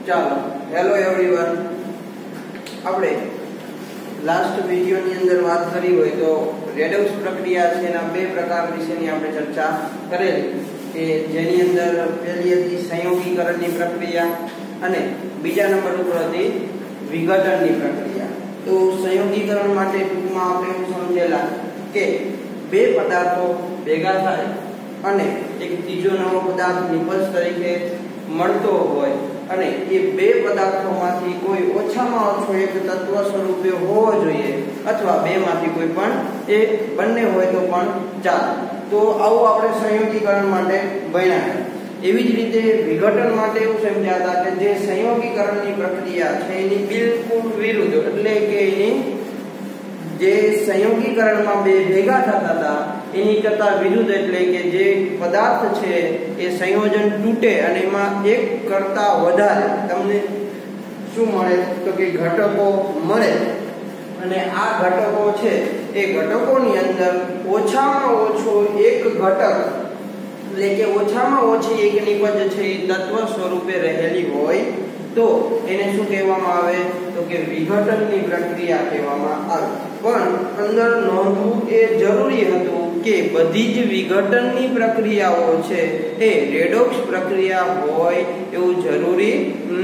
ચાલો, hello everyone. આપણે last વિડિયોની અંદર વાત કરી હોય તો રેડોક્સ પ્રક્રિયા છે એના બે પ્રકાર વિશેની આપણે ચર્ચા કરેલી કે જેની અંદર પહેલી હતી સંયોગીકરણની પ્રક્રિયા અને બીજા નંબર ઉપર હતી વિઘટનની પ્રક્રિયા. તો સંયોગીકરણ માટે ટૂંકમાં આપણે એવું સમજેલા કે બે પદાર્થો ભેગા થાય અને એક ત્રીજો નવો પદાર્થ નિપજ તરીકે મળતો હોય અને એ બે પદાર્થોમાંથી કોઈ ઓછામાં ઓછો એક તત્વ સ્વરૂપે હોવો જોઈએ અથવા બેમાંથી કોઈ પણ એ બંને હોય તો પણ ચાલે. તો આવું આપણે સંયોગીકરણ માટે ભણ્યા. એવી જ રીતે વિઘટન માટે એવું સમજ્યા હતા કે જે સંયોગીકરણની પ્રક્રિયા છે એની બિલકુલ વિરુદ્ધ, એટલે કે એની જે સંયોગીકરણમાં બે ભેગા થતા હતા એની કરતા વિરુદ્ધ, એટલે કે જે પદાર્થ છે એ સંયોજન તૂટે અને એમાં એક કરતા વધારે તમને શું મળે તો કે ઘટકો મળે અને આ ઘટકો છે એ ઘટકોની અંદર ઓછામાં ઓછો એક ઘટક, એટલે કે ઓછામાં ઓછી એક નિપજ છે એ તત્વ સ્વરૂપે રહેલી હોય તો એને શું કહેવામાં આવે તો કે વિઘટનની પ્રક્રિયા કહેવામાં આવે. પણ અંદર નોંધવું એ જરૂરી હતું કે બધી જ વિઘટનની પ્રક્રિયાઓ છે એ રેડોક્સ પ્રક્રિયા હોય એવું જરૂરી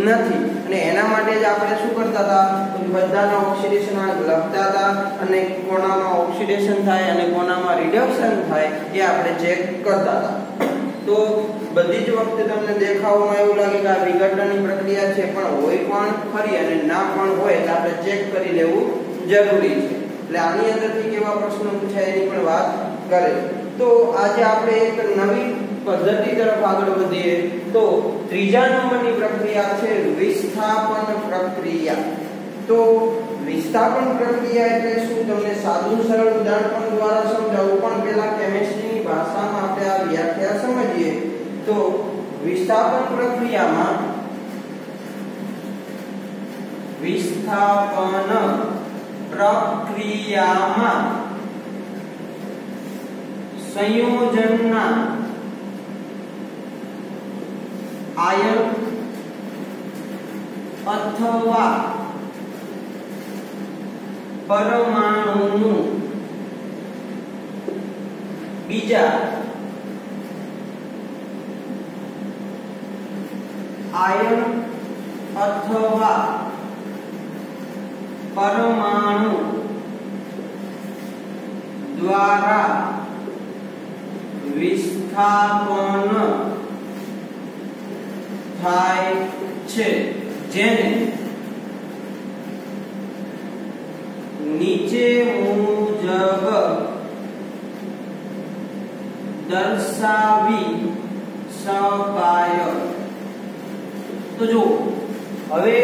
નથી. અને એના માટે જ આપણે શું કરતા હતા તો બધાના ઓક્સિડેશન લખતા હતા અને કોનામાં ઓક્સિડેશન થાય અને કોનામાં રિડક્શન થાય એ આપણે ચેક કરતા હતા. તો બધી જ વખતે તમને દેખાવમાં એવું લાગે કે આ વિઘટનની પ્રક્રિયા છે પણ હોય પણ ખરી અને ના પણ હોય તો આપણે ચેક કરી લેવું જરૂરી છે. એટલે આની અંદરથી કેવા પ્રશ્નો પૂછાય એની પણ વાત કરે. તો આજે આપણે એક નવી પદ્ધતિ તરફ આગળ વધીએ તો ત્રીજા નંબરની પ્રક્રિયા છે વિસ્થાપન પ્રક્રિયા. તો વિસ્થાપન પ્રક્રિયા એટલે શું તમને સાદું સરળ ઉદાહરણ દ્વારા સમજાવું, પણ પહેલા કેમિસ્ટ્રીની ભાષામાં આપણે આ વ્યાખ્યા સમજીએ. તો વિસ્થાપન પ્રક્રિયામાં સંયોજનના આયન અથવા પરમાણુનું બીજા આયન અથવા પરમાણુ દ્વારા વિસ્થાપન થાય છે, જેને નીચે મુજબ દર્શાવી શકાય. તો જો હવે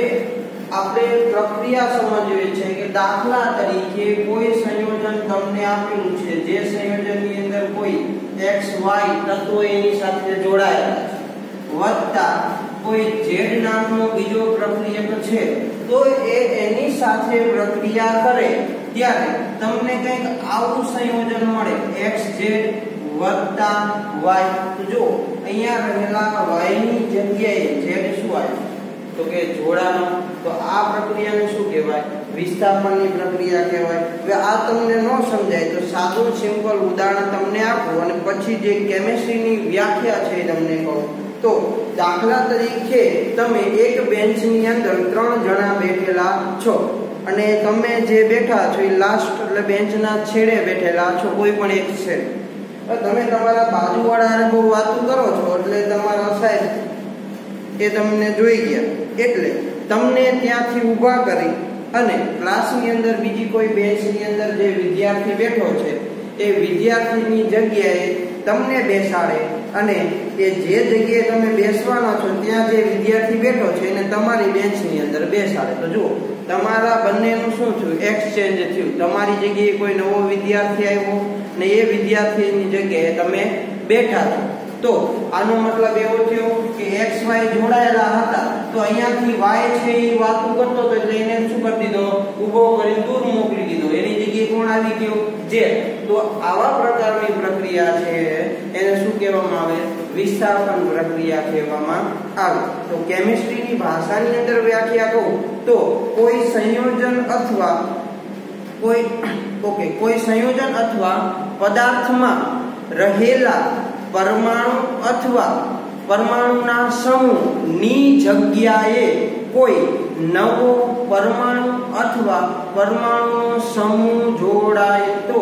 આપણે પ્રક્રિયા સમજવી છે કે દાખલા તરીકે કોઈ સંયોજન તમને આપેલું છે, જે સંયોજનની અંદર કોઈ x y તત્વો એની સાથે જોડાયેલા છે વત્તા કોઈ z નામનો બીજો પ્રક્રિયક છે, તો એ એની સાથે પ્રક્રિયા કરે ત્યારે તમને કંઈક આવું સંયોજન મળે xz વત્તા y. તો જો અહીંયા રહેલા y ની જગ્યાએ z શું આવ્યું તો કે જોડાનો. તો આ પ્રક્રિયાને શું કહેવાય વિસ્થાપનની પ્રક્રિયા કહેવાય. હવે આ તમને ન સમજાય તો સાદું સિમ્પલ ઉદાહરણ તમને આપું અને પછી જે કેમિસ્ટ્રીની વ્યાખ્યા છે એ તમને કહું. તો દાખલા તરીકે તમે એક બેન્ચની અંદર 3 જણા બેઠેલા છો અને તમે જે બેઠા છો એ લાસ્ટ એટલે બેન્ચના છેડે બેઠેલા છો, કોઈ પણ એક છેડે. તમે તમારા બાજુવાળાને બહુ વાતો કરો છો એટલે તમારા સાહેબ એ તમને જોઈ ગયા એટલે તમને ત્યાંથી ઊભા કરી અને ક્લાસની અંદર બીજી કોઈ બેન્ચની અંદર જે વિદ્યાર્થી બેઠો છે એ વિદ્યાર્થીની જગ્યાએ તમને બેસાડે અને એ જે જગ્યાએ તમે બેસવાના છો ત્યાં જે વિદ્યાર્થી બેઠો છે એને તમારી બેન્ચની અંદર બેસાડે. તો જુઓ તમારા બંનેનું શું થયું એક્સચેન્જ થયું. તમારી જગ્યાએ કોઈ નવો વિદ્યાર્થી આવ્યો ને એ વિદ્યાર્થીની જગ્યાએ તમે બેઠા છો. તો આનો મતલબ એવો થયો કે xy જોડાયેલા હતા તો અહીંયાથી y છે એ વાતું કરતો તો એટલે એને શું કરી દીધો, ઊભો કરી દૂર મોકલી દીધો, એની જગ્યાએ કોણ આવી ગયો, z. તો આવા પ્રકારની પ્રક્રિયા છે એને શું કહેવામાં આવે, વિસ્થાપન પ્રક્રિયા કહેવામાં આવે. તો કેમિસ્ટ્રીની ભાષાની અંદર વ્યાખ્યા કહું તો કોઈ સંયોજન અથવા પદાર્થમાં રહેલા પરમાણુ અથવા પરમાણુના સમૂહની જગ્યાએ કોઈ નવો પરમાણુ અથવા પરમાણુનો સમૂહ જોડાય તો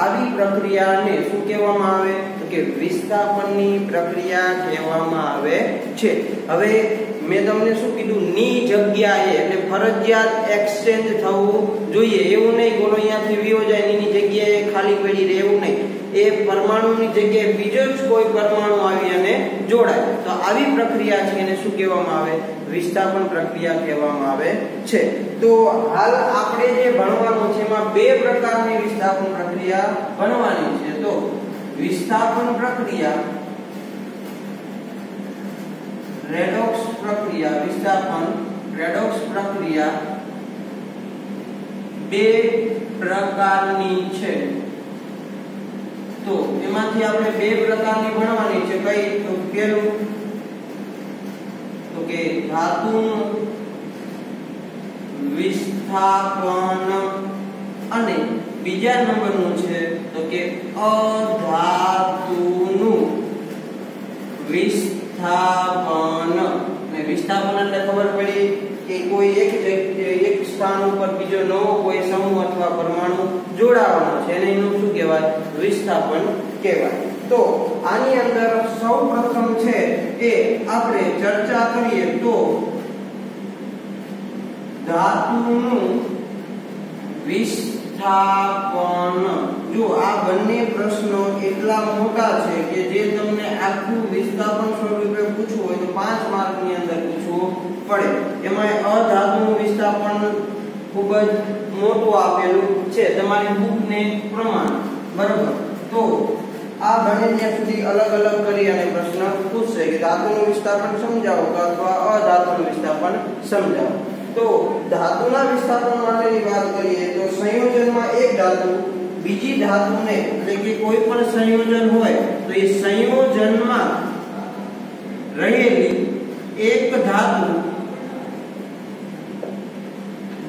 આવી પ્રક્રિયાને શું કહેવામાં આવે, તો કે વિસ્થાપનની પ્રક્રિયા કહેવામાં આવે છે. હવે મેં તમને શું કીધું, ની જગ્યાએ એટલે ફરજિયાત એક્સચેન્જ થવું જોઈએ એવું નહીં, બોલો અહીંયાથી વિયો જાય એની જગ્યાએ ખાલી પડી રહે એવું નહીં, એ પરમાણુની જગ્યાએ બીજો જ કોઈ પરમાણુ આવી અને જોડાય તો આવી પ્રક્રિયા છે એને શું કહેવામાં આવે, વિસ્થાપન પ્રક્રિયા કહેવામાં આવે છે. તો હાલ આપણે જે ભણવાનું છે એમાં બે પ્રકારની વિસ્થાપન પ્રક્રિયા ભણવાની છે. તો વિસ્થાપન પ્રક્રિયા, રેડોક્સ પ્રક્રિયા, વિસ્થાપન રેડોક્સ પ્રક્રિયા બે પ્રકારની છે. તો એમાંથી આપણે બે પ્રકારની ભણવાની છે. કઈ? તો પહેલું તો કે ધાતુનું વિસ્થાપન અને બીજા નંબરનું છે તો કે અધાતુનું વિસ્થાપન. ને વિસ્થાપન એટલે ખબર પડી કે કોઈ એક સ્થાન ઉપર બીજો નવો કોઈ સમૂહ અથવા પરમાણુ જોડાવાનો છે એને એનું શું કહેવાય, વિસ્થાપન કહેવાય. તો આની અંદર સૌપ્રથમ છે એ આપણે ચર્ચા કરીએ તો ધાતુનું વિસ્થાપન. જો આ બંને પ્રશ્નો એટલા મોટા છે કે જે તમને આખું વિસ્થાપન સ્વરૂપે પૂછવું હોય તો 5 માર્કની અંદર પૂછવું પડે. એમાં અધાતુનું વિસ્થાપન ખૂબ જ મોટું આપેલું છે તમારી બુકને પ્રમાણે, બરાબર. તો આ બને ત્યાં સુધી અલગ અલગ કરી અને પ્રશ્ન પૂછશે કે ધાતુનું વિસ્થાપન સમજાવો અથવા અધાતુનું વિસ્થાપન સમજાવો. તો ધાતુના વિસ્થાપન માટેની વાત કરીએ તો સંયોજનમાં એક ધાતુ બીજી ધાતુને એટલે કે કોઈ પણ સંયોજન હોય તો એ સંયોજનમાં રહેલી એક ધાતુ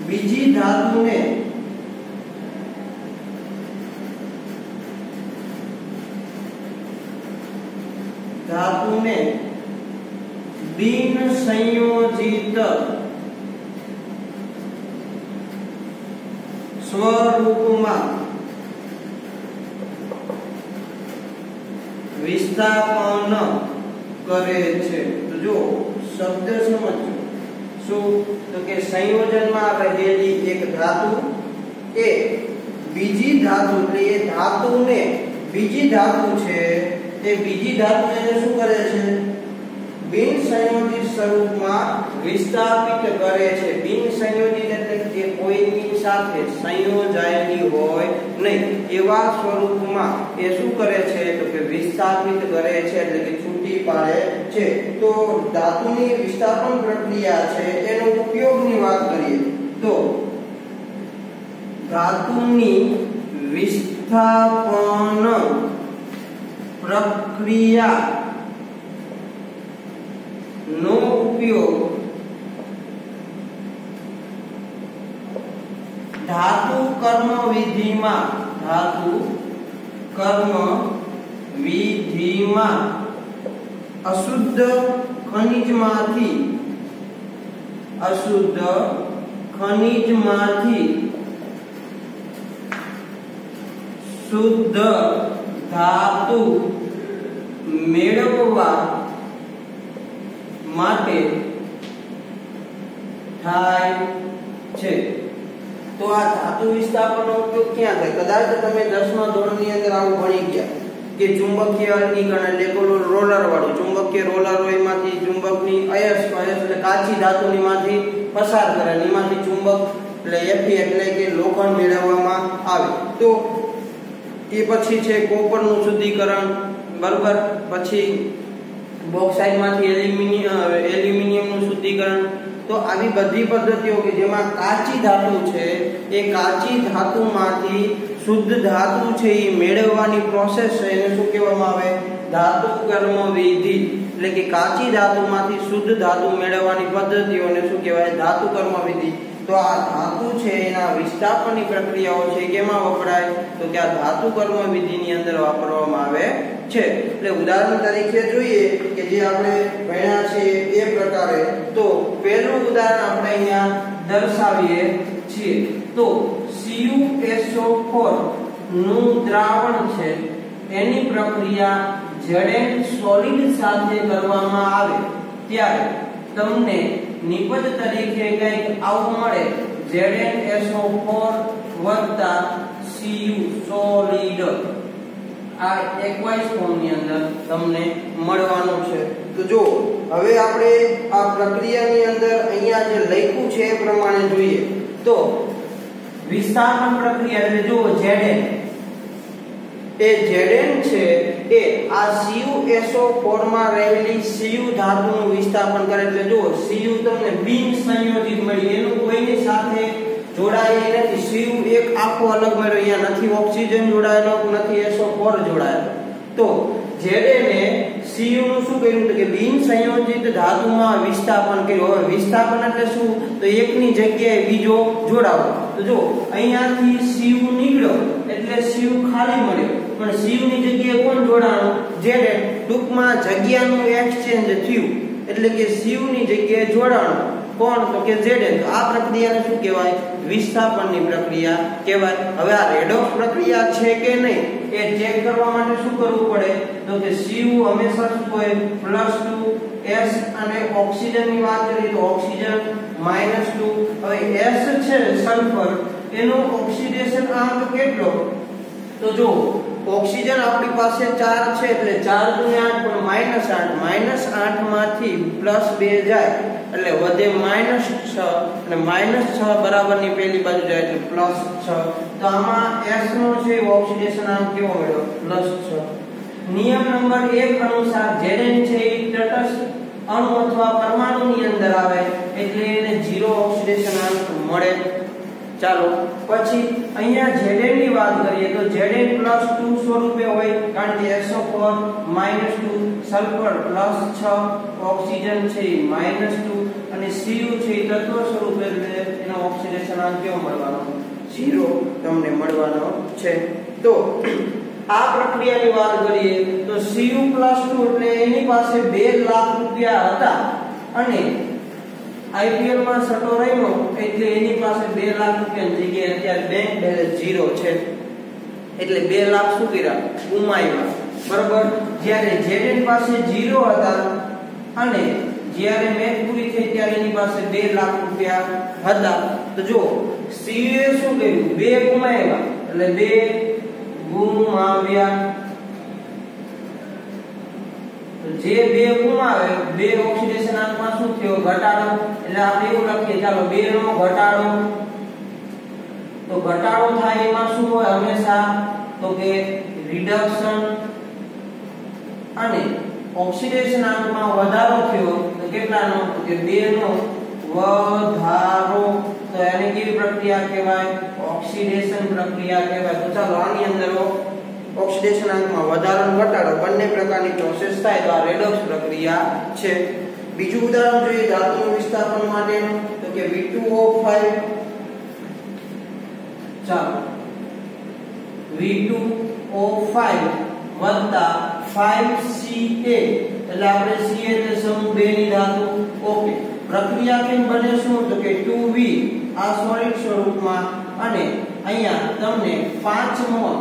બીજી ધાતુને બિન સંયોજિત સ્વરૂપમાં વિસ્થાપન કરે છે. તો જો શબ્દ સમજો, શું તો કે સંયોજનમાં રહેલી એક ધાતુ એ બીજી ધાતુ એટલે એ ધાતુને બીજી ધાતુ છે એ બીજી ધાતુ એને શું કરે છે, બિન સંયોજિત સ્વરૂપમાં વિસ્થાપિત કરે છે. બિન સંયોજિત એટલે કે કોઈની સાથે સંયોજાયેલી હોય નહીં એવા સ્વરૂપમાં એ શું કરે છે તો કે વિસ્થાપિત કરે છે એટલે કે છૂટી પાડે છે. તો ધાતુની વિસ્થાપન પ્રક્રિયા છે એનો ઉપયોગની વાત કરીએ તો ધાતુની વિસ્થાપન પ્રક્રિયા નો ઉપયોગ ધાતુ કર્મ વિધિમાં અશુદ્ધ ખનિજમાંથી શુદ્ધ ધાતુ મેળવવા માટે થાય છે. તો આ ધાતુ વિસ્થાપનનો ઉપયોગ ક્યાં થાય? કદાચ તમે 10મા ધોરણની અંદર આવું ભણી ગયા કે ચુંબકીય અલગીકરણ એટલે રોલર વાળું ચુંબકીય રોલર હોય એમાંથી ચુંબકની અયસ્ક એટલે કાચી ધાતુની માંથી પસાર કરે અને એમાંથી ચુંબક એટલે Fe એટલે કે લોખંડ મેળવવામાં આવે. તો એ પછી છે કોપરનું શુદ્ધિકરણ, બરોબર. પછી બોક્સાઇટમાંથી એલ્યુમિનિયમનું શુદ્ધિકરણ. તો આવી બધી પદ્ધતિઓ કે જેમાં કાચી ધાતુ છે એ કાચી ધાતુમાંથી શુદ્ધ ધાતુ છે એ મેળવવાની પ્રોસેસ છે એને શું કહેવામાં આવે? ધાતુ કર્મ વિધિ. એટલે કે કાચી ધાતુમાંથી શુદ્ધ ધાતુ મેળવવાની પદ્ધતિઓને શું કહેવાય? ધાતુ કર્મ વિધિ. તો આ ધાતુ છે એના વિસ્થાપનની પ્રક્રિયાઓ છે કેમાં વપરાય? તો કે આ ધાતુ કર્મ વિધિની અંદર વાપરવામાં આવે છે. એટલે ઉદાહરણ તરીકે જોઈએ કે જે આપણે ભણ્યા છે એ પ્રકારે, તો પહેલું ઉદાહરણ આપણે અહીંયા દર્શાવીએ છીએ. તો CuSO4 નું દ્રાવણ છે એની પ્રક્રિયા Zn સોલિડ સાથે કરવામાં આવે ત્યારે તમને નિપજ તરીકે કંઈક આવું મળે, ZnSO4 વત્તા Cu સોલિડ. આ એકવાઇઝ ફોર્મની અંદર તમને મળવાનું છે. તો જો હવે આપણે આ પ્રક્રિયાની અંદર અહીંયા જે લખ્યું છે એ પ્રમાણે જોઈએ તો વિસ્થાપન પ્રક્રિયા એટલે જો Zn એ Zn છે એ આ CuSO4 માં રહેલી Cu ધાતુનું વિસ્થાપન કરે. એટલે જો Cu તમને બિન સંયોજિત મળી, એનું કોઈની સાથે જોડાયેલી નથી. Cu એક આખો અલગ મળ્યો, અહીંયા નથી ઓક્સિજન જોડાયેલો, નથી SO4 જોડાયેલો. તો Zn એ Cu નું શું કર્યું કે બિન સંયોજિત ધાતુમાં વિસ્થાપન કર્યું. હવે વિસ્થાપન એટલે શું? તો એકની જગ્યાએ બીજો જોડાવો. તો જો અહીંયાથી Cu નીકળ્યો એટલે Cu ખાલી મળ્યો, પણ Cu ની જગ્યાએ કોણ જોડાણું? Zn. ટૂંકમાં જગ્યાનું એક્સચેન્જ થયું એટલે કે Cu ની જગ્યાએ જોડાણું કોણ? તો કે Zn. તો આ પ્રક્રિયાને શું કહેવાય? વિસ્થાપનની પ્રક્રિયા કહેવાય. હવે આ રેડોક્સ પ્રક્રિયા છે કે નહીં એ ચેક કરવા માટે શું કરવું પડે? તો કે Cu હંમેશા શું હોય? +2 S અને ઓક્સિજનની વાત કરીએ તો ઓક્સિજન -2. હવે S છે સલ્ફર, એનો ઓક્સિડેશન આંક કેટલો? તો જો ઓક્સિજન આપણી પાસે 4 છે એટલે 4 × 8 પણ -8 માંથી +2 જાય એટલે વધે -6 અને -6 બરાબરની પેલી બાજુ જાય એટલે +6. તો આમાં S નો છે ઓક્સિડેશન આંક કેવો મળ્યો? +6. નિયમ નંબર 1 અનુસાર Zn છે એ તટસ્થ અણુ અથવા પરમાણુની અંદર આવે એટલે એને 0 ઓક્સિડેશન આંક મળે. ચાલો પછી અહીંયા Zn ની વાત કરીએ તો Zn +2 સ્વરૂપે હોય કારણ કે SO4 -2, સલ્ફર +6, ઓક્સિજન છે -2 અને Cu છે તત્વ સ્વરૂપે એટલે એનો ઓક્સિડેશન આંક કેવો મળવાનો? 0 તમને મળવાનો છે. તો આ પ્રક્રિયાની વાત કરીએ તો Cu+2 એટલે એની પાસે 2 લાખ રૂપિયા હતા અને IPL માં સટો રહ્યો એટલે એની પાસે 2 લાખ રૂપિયાની જગ્યાએ અત્યારે બેંક બેલેન્સ 0 છે એટલે 2 લાખ શું કર્યા? ગુમાવ્યા. બરોબર. જ્યારે Zn પાસે 0 હતા અને જ્યારે મેચ પૂરી થઈ ત્યારે એની પાસે 2 લાખ રૂપિયા હતા. તો જો Cu એ શું કર્યું? 2 ગુમાવ્યા એટલે 2 ગુમાવ્યા. જે 2 ગુમાવે 2 ઓક્સિડેશન આંકમાં શું થયો? ઘટાડો. એટલે આપણે એવું લખીએ ચાલો 2 નો ઘટાડો. તો ઘટાડો થાય એમાં શું હોય હંમેશા? તો કે રિડક્શન. અને ઓક્સિડેશન આંકમાં વધારો થયો તો કેટલાનો? તો કે 2 નો વધારો. તો એને કેવી પ્રક્રિયા કહેવાય? ઓક્સિડેશન પ્રક્રિયા કહેવાય. તો ચાલો આની અંદર ઓક્સિડેશન આંકમાં વધારો અને ઘટાડો બંને પ્રકારની પ્રોસેસ થાય તો આ રેડોક્સ પ્રક્રિયા છે. બીજું ઉદાહરણ જોઈએ ધાતુનું વિસ્થાપન માટેનું તો કે V2O5. ચાલો V2O5 વત્તા 5Ca એટલે આપણે Ca એટલે સમૂહ 2 ની ધાતુ. ઓકે. પ્રક્રિયા કેમ બને? શું? તો કે 2V આ સોલિડ સ્વરૂપમાં અને અહીંયા તમને 5 મોલ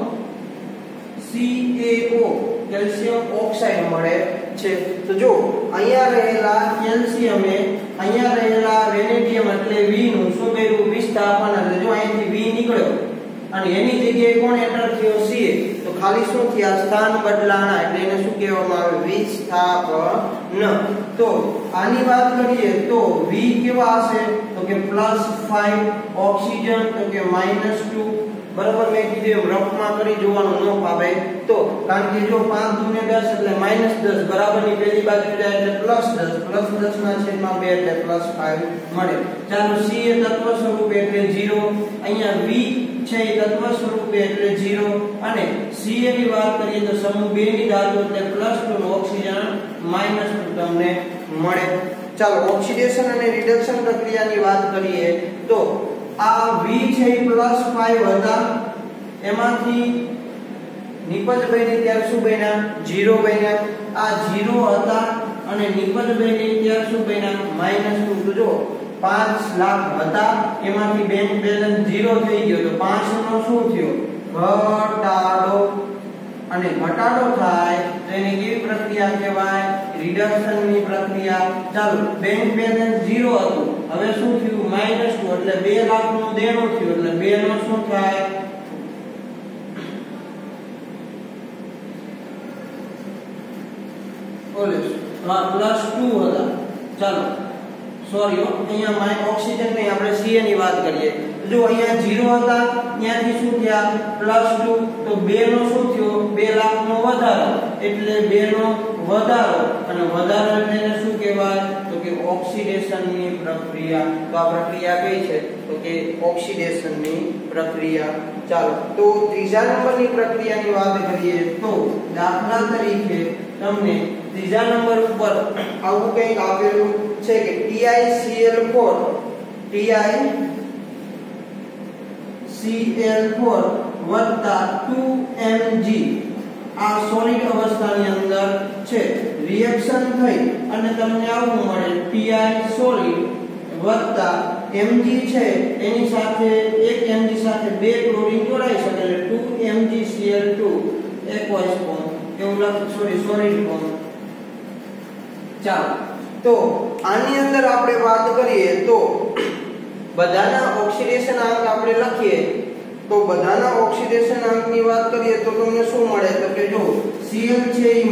CaO કેલ્શિયમ ઓક્સાઇડ મળે છે. તો જો અહીંયા રહેલા કેલ્શિયમે અહીંયા રહેલા વેનેડિયમ એટલે V નું શું કર્યું? વિસ્થાપન. એટલે જો અહીંથી V નીકળ્યો અને એની જગ્યાએ કોણ એન્ટર થયો? Ca. તો ખાલી શું થયા? સ્થાન બદલાણા એટલે એને શું કહેવામાં આવે? વિસ્થાપન. તો આની વાત કરીએ તો V કેવા હશે? તો કે +5, ઓક્સિજન તો કે -2, બરાબર મેં કીધું એમ રફમાં કરી જોવાનું ન ફાવે તો, કારણ કે જો 5 દુને 10 એટલે -10 બરાબરની પેલી બાજુ જાય એટલે +10 +10 ના છેદમાં 2 એટલે +5 મળે. ચાલો c એ તત્વ સ્વરૂપે એટલે 0, અહીંયા v છે એ તત્વ સ્વરૂપે એટલે 0 અને Ca ની વાત કરીએ તો સમૂહ 2 ની ધાતુ એટલે +2 નો ઓક્સિજન -2 તમને મળે. ચાલો ઓક્સિડેશન અને રિડક્શન પ્રક્રિયાની વાત કરીએ તો આ v છે એ +5 હતા, એમાંથી નિપજ બની ત્યારે શું બન્યા 0 બન્યા. આ 0 હતા અને નિપજ બની ત્યારે શું બન્યા -2. તો જો 5 લાખ હતા એમાંથી બેંક બેલેન્સ 0 થઈ ગયો તો 5 નો શું થયો ઘટાડો, અને ઘટાડો થાય તો એને કેવી પ્રક્રિયા કહેવાય રિડક્શન ની પ્રક્રિયા. ચાલો બેંક બેલેન્સ 0 હતું, હવે શું થયું -2 એટલે 2 લાખ નું દેણું થયું એટલે 2 નો શું થાય +2 હતા. ચાલો સોરી અહીંયા ઓક્સિજન ની આપણે Ca ની વાત કરીએ જો અહીંયા 0 હતા ત્યાંથી શું થયા +2 તો 2 નો શું થયો 2 લાખ નો વધારો એટલે 2 નો વધારો, અને વધારો એટલે એને શું કહેવાય તો કે ઓક્સિડેશન ની પ્રક્રિયા. તો આ પ્રક્રિયા કઈ છે તો કે ઓક્સિડેશન ની પ્રક્રિયા. ચાલો તો ત્રીજા નંબરની પ્રક્રિયાની વાત કરીએ તો દાખલા તરીકે તમને ત્રીજા નંબર ઉપર આવું કંઈક આપેલું છે કે TiCl4 વત્તા 2Mg આ સોલિડ અવસ્થાની અંદર છે, રિએક્શન થઈ અને તમને આવું મળે Ti સોલિડ વત્તા Mg છે એની સાથે એક Mg સાથે 2 ક્લોરીન જોડાઈ શકે એટલે 2MgCl2 aqueous ફોર્મ એવું લખ સોલિડ ફોર્મ. ચાલો તો આની અંદર આપણે વાત કરીએ તો બધાના ઓક્સિડેશન આંક આપણે લખીએ તો બધાના ઓક્સિડેશન આંકની વાત કરીએ તો તમને શું મળે તો કે જો Cl છે એ -1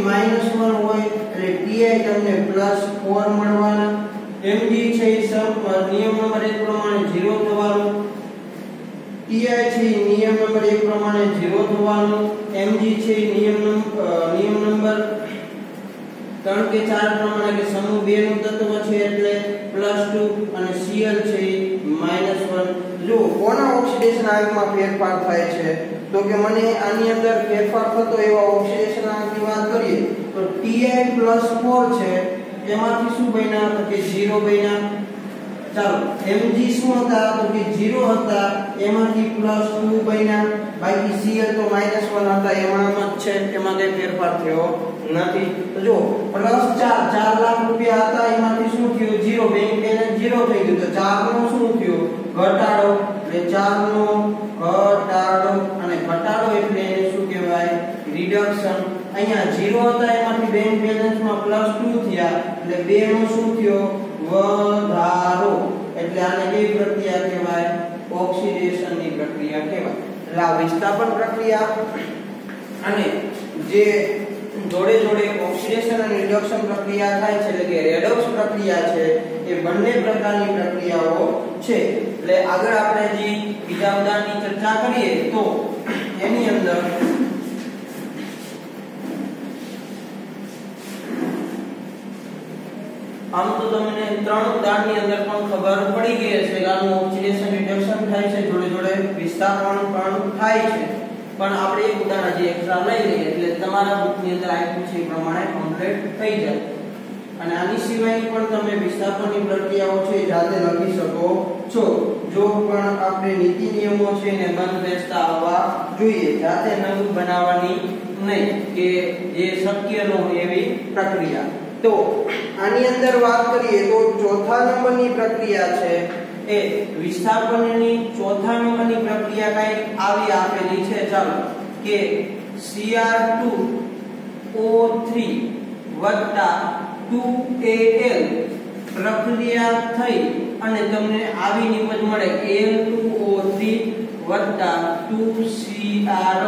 હોય એટલે Ti તમને +4 મળવાના, Mg છે એ નિયમ નંબર 1 પ્રમાણે 0 થવાનું, Ti છે એ નિયમ નંબર 1 પ્રમાણે 0 થવાનું, Mg છે એ નિયમ નંબર 3 કે 4 પ્રમાણે કે સમૂહ 2 નું તત્વ છે એટલે +2 અને Cl છે એ -1. જો કોના ઓક્સિડેશન આંકમાં ફેરફાર થાય છે તો કે મને આની અંદર ફેરફાર થતો એવા ઓક્સિડેશન આંકની વાત કરીએ તો Ti +4 છે એમાંથી શું બન્યા તો કે 0 બન્યા. ચાલો Mg શું હતા તો કે 0 હતા એમાંથી +2 બન્યા, બાકી Cl તો -1 હતા એમાં જ છે, એમાં કઈ ફેરફાર થયો નથી. તો જો +4 લાખ રૂપિયા હતા એમાંથી શું થયું 0, બેંક બેલેન્સ 0 થઈ ગયું તો 4 નો શું થયો ઘટાડો એટલે 4 નો ઘટાડો, અને ઘટાડો એટલે એને શું કહેવાય રિડક્શન. અહીંયા 0 હતા એમાંથી બેંક બેલેન્સમાં +2 થયા એટલે 2 નો શું થયો વધારો, એટલે આને કેવી પ્રક્રિયા કહેવાય ઓક્સિડેશન ની પ્રક્રિયા કહેવાય. એટલે આ વિસ્થાપન પ્રક્રિયા અને જે જોડે જોડે ઓક્સિડેશન અને રિડક્શન પ્રક્રિયા થાય છે એટલે કે રેડોક્સ પ્રક્રિયા છે એ બંને પ્રકારની પ્રક્રિયાઓ છે. એટલે આગળ આપણે જે બીજા ઉદાહરણની ચર્ચા કરીએ તો એની અંદર આમ તો તમને 3 ઉદાહરણની અંદર પણ ખબર પડી ગઈ હશે કે આનું ઓક્સિડેશન રિડક્શન થાય છે જોડે જોડે વિસ્થાપન પણ થાય છે, પણ આપણે એક ઉદાહરણ જે એક્સ્ટ્રા લઈ લઈએ એટલે તમારા બુકની અંદર આપ્યું છે એ પ્રમાણે કમ્પ્લીટ થઈ જાય. અને આની સિવાય પણ તમે વિસ્થાપનની પ્રક્રિયાઓ છે જાતે લખી શકો છો. જો પણ આપણે નીતિ નિયમો છે ને બંધ બેસતા આવવા જોઈએ, જાતે નવું બનાવવાની નહીં કે જે શક્ય ન હોય એવી પ્રક્રિયા. તો આની અંદર વાત કરીએ તો ચોથા નંબરની પ્રક્રિયા છે એ વિસ્થાપનની ચોથા નંબરની પ્રક્રિયા કઈ આવી આપેલી છે. ચાલો કે Cr2O3 વત્તા 2Al પ્રક્રિયા થઈ અને તમને આવી નિપજ મળે Al2O3 વત્તા 2Cr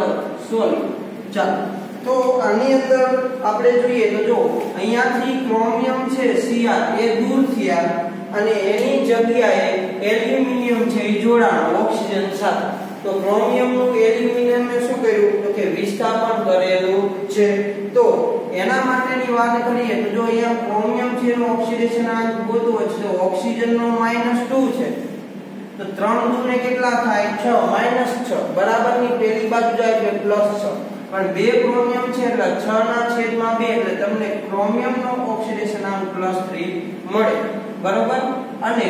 સોલિડ. ચાલો તો આની અંદર આપણે જોઈએ તો જો અહીંયાથી ક્રોમિયમ છે Cr એ દૂર થયા અને એની જગ્યાએ એલ્યુમિનિયમ છે એ જોડાણો ઓક્સિજન સાથે. તો ક્રોમિયમનું એલ્યુમિનિયમને શું કર્યું તો કે વિસ્થાપન કરેલું છે. તો એના માટેની વાત કરીએ તો જો અહીંયા ક્રોમિયમ છે એનો ઓક્સિડેશન આંક ગોતવો છે તો ઓક્સિજનનો -2 છે તો 3 દુને કેટલા થાય 6 -6 બરાબરની પેલી બાજુ જાય એટલે +6 પણ બે ક્રોમિયમ છે એટલે 6 ના છેદમાં 2 એટલે તમને ક્રોમિયમનો ઓક્સિડેશન આંક +3 મળે બરાબર. અને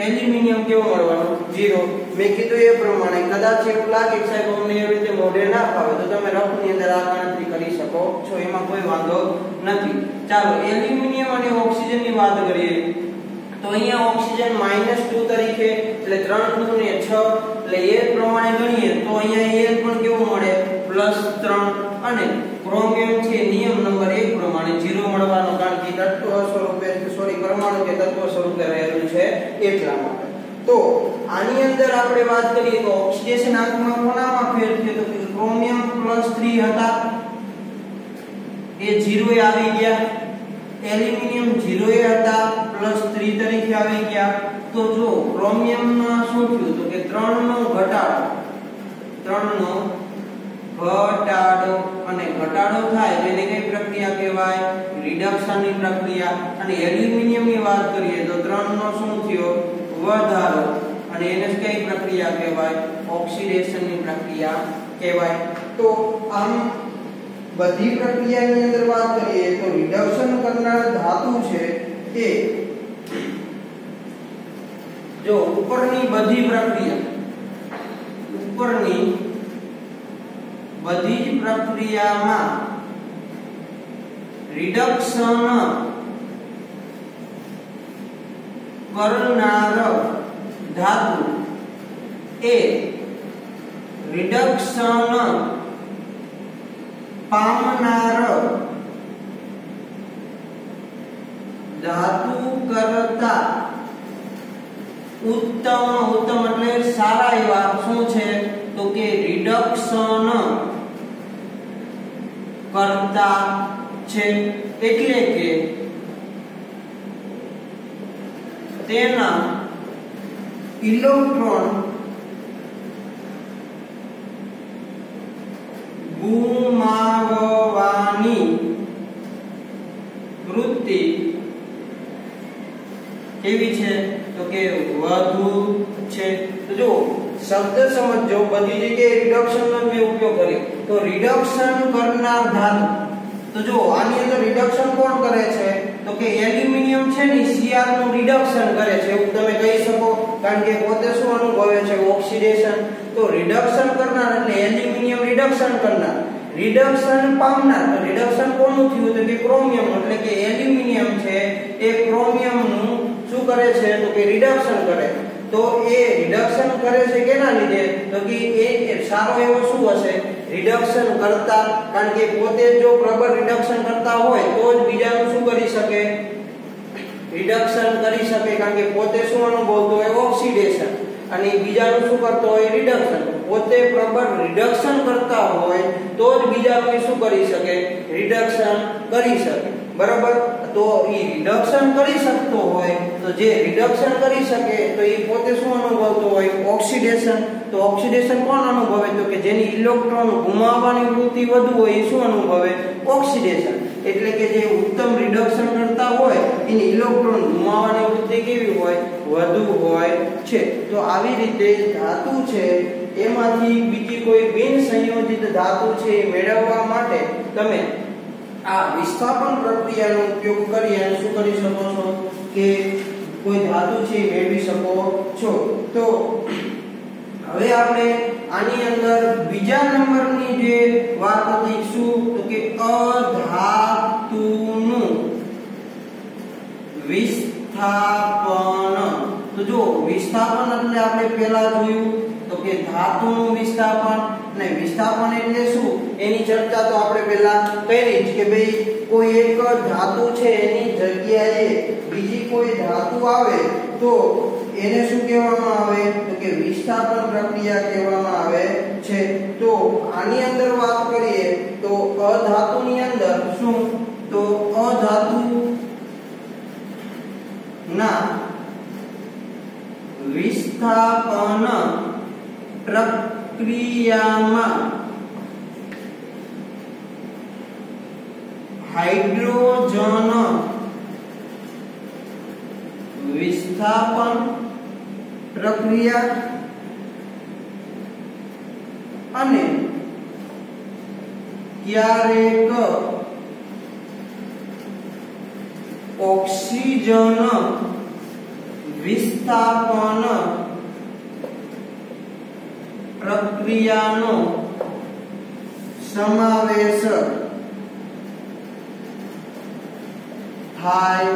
એલ્યુમિનિયમ કેવો મળવાનો 0. મેં કીધું એ પ્રમાણે કદાચ એવું લાગે કે સાહેબ અમને એવી રીતે મોઢે ના ફાવે તો તમે રફની અંદર આ ગણતરી કરી શકો છો, એમાં કોઈ વાંધો નથી. ચાલો એલ્યુમિનિયમ અને ઓક્સિજનની વાત કરીએ તો અહીંયા ઓક્સિજન -2 તરીકે એટલે 3 × 2 = 6 એટલે એ પ્રમાણે ગણીએ તો અહીંયા એ પણ કેવું મળે +3 અને ક્રોમિયમ છે નિયમ નંબર 1 પ્રમાણે 0 મળવાનો, કારણ કે તત્વ સ્વરૂપે પરમાણુ કે તત્વ સ્વરૂપે રહેલું છે એટલા માટે. તો આની અંદર આપણે વાત કરીએ તો ઓક્સિડેશન આંકમાં કોનામાં ફેર થયો તો ક્રોમિયમ +3 હતા એ 0 એ આવી ગયા, એલ્યુમિનિયમ 0 એ હતા +3 તરીકે આવી ગયા. તો જો ક્રોમિયમમાં શું થયું તો કે 3 નો ઘટાડો અને ઘટાડો થાય તો એને કઈ પ્રક્રિયા કહેવાય રિડક્શનની પ્રક્રિયા. અને એલ્યુમિનિયમની વાત કરીએ તો 3 નો શું થયો વધારો અને એને કઈ પ્રક્રિયા કહેવાય ઓક્સિડેશનની પ્રક્રિયા કહેવાય. તો આમ બધી પ્રક્રિયાની અંદર વાત કરીએ તો રિડક્શન કરનાર ધાતુ છે એ જો ઉપરની બધી જ પ્રક્રિયામાં રિડક્શન કરનાર ધાતુ એ રિડક્શન પામનાર ધાતુ કરતા ઉત્તમ એટલે સારા એવા શું છે તો કે રિડક્શન કરતા છે, એટલે કે તેના ઇલેક્ટ્રોન ગુમાવવાની વૃત્તિ કેવી છે તો કે વધુ છે. તો જો શબ્દ સમજો, બધી જગ્યાએ રિડક્શનનો મેં ઉપયોગ કર્યો તો રિડક્શન કરનાર ધાતુ. તો જો આની અંદર રિડક્શન કોણ કરે છે તો કે એલ્યુમિનિયમ છે ને Cr નું રિડક્શન કરે છે એવું તમે કહી શકો, કારણ કે પોતે શું અનુભવે છે ઓક્સિડેશન. તો રિડક્શન કરનાર એટલે એલ્યુમિનિયમ રિડક્શન કરનાર, રિડક્શન પામનાર તો રિડક્શન કોનું થયું તો કે ક્રોમિયમ, એટલે કે એલ્યુમિનિયમ છે એ ક્રોમિયમનું શું કરે છે તો કે રિડક્શન કરે. તો એ રિડક્શન કરે છે કેના લીધે તો કે એ સારો એવો શું હશે રિડક્શન કરતા, કારણ કે પોતે જો પ્રબળ રિડક્શન કરતા હોય તો જ બીજાનું શું કરી શકે રિડક્શન કરી શકે, કારણ કે પોતે શું અનુભવતો હોય ઓક્સિડેશન અને બીજાનું શું કરતો હોય રિડક્શન. પોતે પ્રબળ રિડક્શન કરતા હોય તો જ બીજાનું શું કરી શકે રિડક્શન કરી શકે બરાબર. તો એ રિડક્શન કરી શકતો હોય તો જે રિડક્શન કરી શકે તો એ પોતે શું અનુભવતો હોય ઓક્સિડેશન. તો ઓક્સિડેશન કોણ અનુભવે તો કે જેની ઇલેક્ટ્રોન ગુમાવવાની વૃત્તિ વધુ હોય એ શું અનુભવે ઓક્સિડેશન. એટલે કે જે ઉત્તમ રિડક્શન કરતા હોય એની ઇલેક્ટ્રોન ગુમાવવાની વૃત્તિ કેવી હોય વધુ હોય છે. તો આવી રીતે ધાતુ છે એમાંથી બીજી કોઈ બિન સંયોજિત ધાતુ છે એ મેળવવા માટે તમે આ વિસ્થાપન પ્રક્રિયાનો ઉપયોગ કરી અને શું કરી શકો છો કે કોઈ ધાતુ છે એ મેળવી શકો છો. તો હવે આપણે આની અંદર બીજા નંબરની જે વાત લઈશું તો કે અધાતુનું વિસ્થાપન. તો જો વિસ્થાપન એટલે આપણે પહેલા જોયું તો કે ધાતુનું વિસ્થાપન, અને વિસ્થાપન એટલે શું એની ચર્ચા તો આપણે પહેલા કરી જ કે ભાઈ કોઈ એક ધાતુ છે એની જગ્યાએ બીજી કોઈ ધાતુ આવે તો એને શું કહેવામાં આવે તો કે વિસ્થાપન પ્રક્રિયા કહેવામાં આવે છે. તો આની અંદર વાત કરીએ તો અધાતુની અંદર શું તો અધાતુ ના વિસ્થાપન પ્રક્રિયામાં હાઇડ્રોજન વિસ્થાપન પ્રક્રિયા અને ક્યારેક ઓક્સિજન વિસ્થાપન પ્રક્રિયાનો સમાવેશ થાય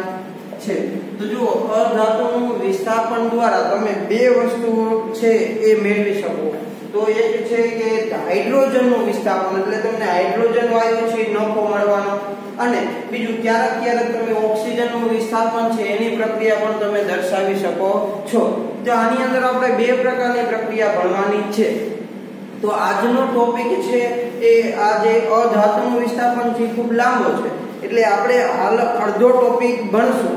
છે। તો જુઓ અધાતુનું વિસ્થાપન દ્વારા તમે બે વસ્તુઓ છે એ મેળવી શકો। તો એક છે કે હાઇડ્રોજનનું વિસ્થાપન એટલે તમને હાઇડ્રોજન વાયુ છે નફો મળવાનો, અને બીજું ક્યારેક તમે ઓક્સિજનનું વિસ્થાપન છે એની પ્રક્રિયા પણ તમે દર્શાવી શકો છો। તો આની અંદર આપણે બે પ્રકારની પ્રક્રિયા ભણવાની છે। તો આજનો ટોપિક છે એ આ જે અધાતુનું વિસ્થાપન છે ખૂબ લાંબો છે, એટલે આપણે હાલ અડધો ટોપિક ભણશું